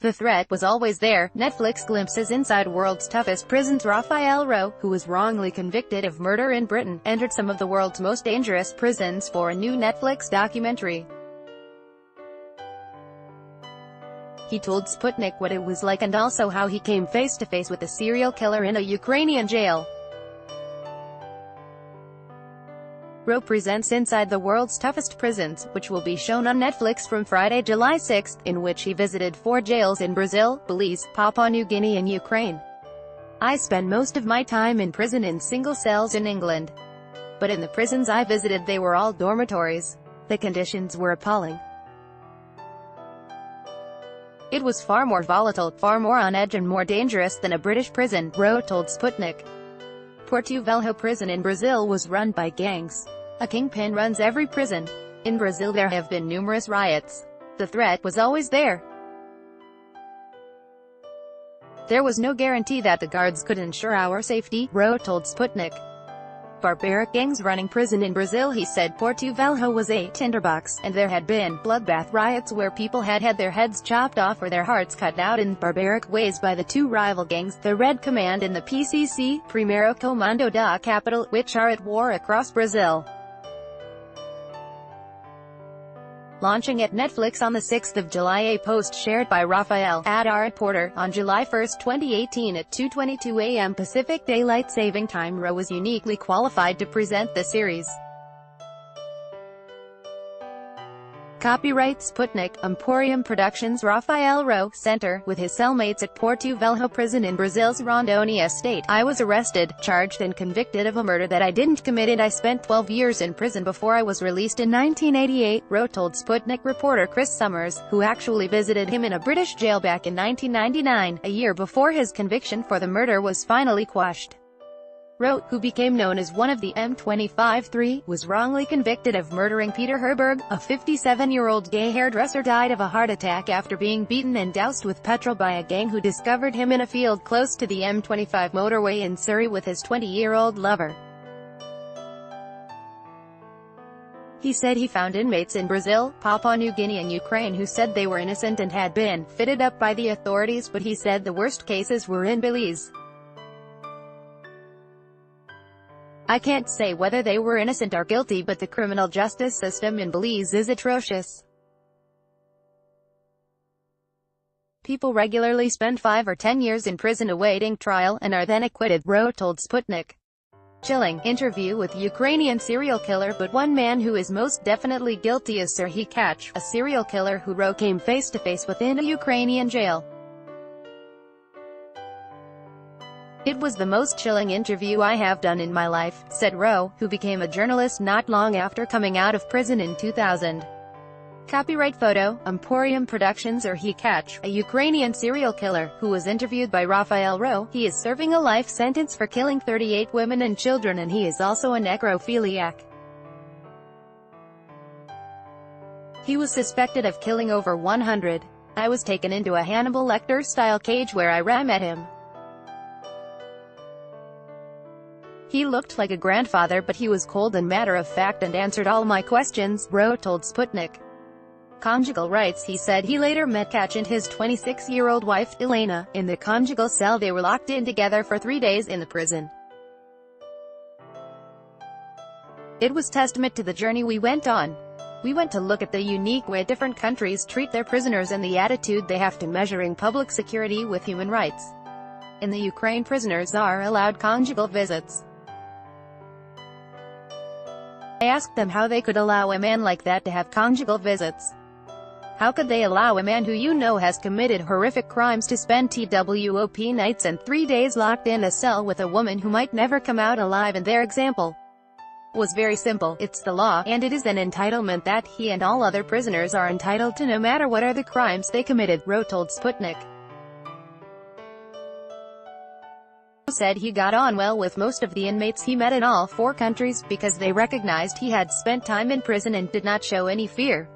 The threat was always there. Netflix glimpses inside world's toughest prisons. Raphael Rowe, who was wrongly convicted of murder in Britain, entered some of the world's most dangerous prisons for a new Netflix documentary. He told Sputnik what it was like and also how he came face to face with a serial killer in a Ukrainian jail. Rowe presents Inside the World's Toughest Prisons, which will be shown on Netflix from Friday, July 6, in which he visited 4 jails in Brazil, Belize, Papua New Guinea and Ukraine. "I spent most of my time in prison in single cells in England. But in the prisons I visited they were all dormitories. The conditions were appalling. It was far more volatile, far more on edge and more dangerous than a British prison," Rowe told Sputnik. Porto Velho prison in Brazil was run by gangs. A kingpin runs every prison. In Brazil there have been numerous riots. The threat was always there. There was no guarantee that the guards could ensure our safety, Rowe told Sputnik. Barbaric gangs running prison in Brazil, he said. Porto Velho was a tinderbox, and there had been bloodbath riots where people had had their heads chopped off or their hearts cut out in barbaric ways by the two rival gangs, the Red Command and the PCC, Primeiro Comando da Capital, which are at war across Brazil. Launching at Netflix on the 6th of July, a post shared by Raphael, our reporter, on July 1, 2018 at 2:22 a.m. Pacific Daylight Saving Time. Rowe was uniquely qualified to present the series. Copyright Sputnik, Emporium Productions. Raphael Rowe, center, with his cellmates at Porto Velho prison in Brazil's Rondônia state. "I was arrested, charged and convicted of a murder that I didn't commit and I spent 12 years in prison before I was released in 1988, Rowe told Sputnik reporter Chris Summers, who actually visited him in a British jail back in 1999, a year before his conviction for the murder was finally quashed. Rowe, who became known as one of the M25-3, was wrongly convicted of murdering Peter Herberg, a 57-year-old gay hairdresser died of a heart attack after being beaten and doused with petrol by a gang who discovered him in a field close to the M25 motorway in Surrey with his 20-year-old lover. He said he found inmates in Brazil, Papua New Guinea and Ukraine who said they were innocent and had been fitted up by the authorities, but he said the worst cases were in Belize. "I can't say whether they were innocent or guilty, but the criminal justice system in Belize is atrocious. People regularly spend 5 or 10 years in prison awaiting trial, and are then acquitted," Rowe told Sputnik. Chilling interview with Ukrainian serial killer, but one man who is most definitely guilty is Serhiy Kach, a serial killer who Rowe came face to face with in a Ukrainian jail. "It was the most chilling interview I have done in my life," said Rowe, who became a journalist not long after coming out of prison in 2000. Copyright photo, Emporium Productions. Serhiy Kach, a Ukrainian serial killer, who was interviewed by Raphael Rowe. He is serving a life sentence for killing 38 women and children, and he is also a necrophiliac. He was suspected of killing over 100. "I was taken into a Hannibal Lecter-style cage where I met him. He looked like a grandfather, but he was cold and matter-of-fact and answered all my questions," Rowe told Sputnik. Conjugal rights. He said he later met Kach and his 26-year-old wife, Elena, in the conjugal cell. They were locked in together for 3 days in the prison. "It was testament to the journey we went on. We went to look at the unique way different countries treat their prisoners and the attitude they have to measuring public security with human rights. In the Ukraine, prisoners are allowed conjugal visits. I asked them how they could allow a man like that to have conjugal visits. How could they allow a man who you know has committed horrific crimes to spend TWOP nights and 3 days locked in a cell with a woman who might never come out alive?" And their example was very simple. "It's the law, and it is an entitlement that he and all other prisoners are entitled to no matter what are the crimes they committed," Rowe told Sputnik. Said he got on well with most of the inmates he met in all 4 countries, because they recognized he had spent time in prison and did not show any fear.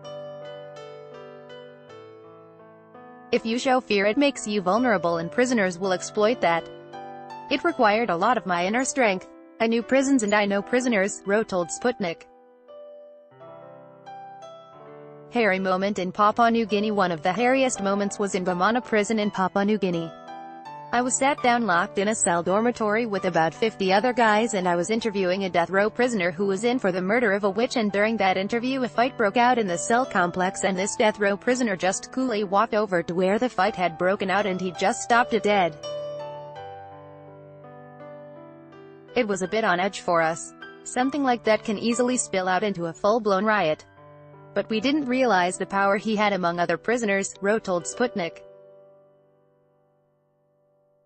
"If you show fear it makes you vulnerable and prisoners will exploit that. It required a lot of my inner strength. I knew prisons and I know prisoners," Rowe told Sputnik. Hairy moment in Papua New Guinea. One of the hairiest moments was in Bamana prison in Papua New Guinea. I was sat down locked in a cell dormitory with about 50 other guys, and I was interviewing a death row prisoner who was in for the murder of a witch, and during that interview a fight broke out in the cell complex, and this death row prisoner just coolly walked over to where the fight had broken out and he just stopped it dead. It was a bit on edge for us. Something like that can easily spill out into a full-blown riot. But we didn't realize the power he had among other prisoners, Rowe told Sputnik.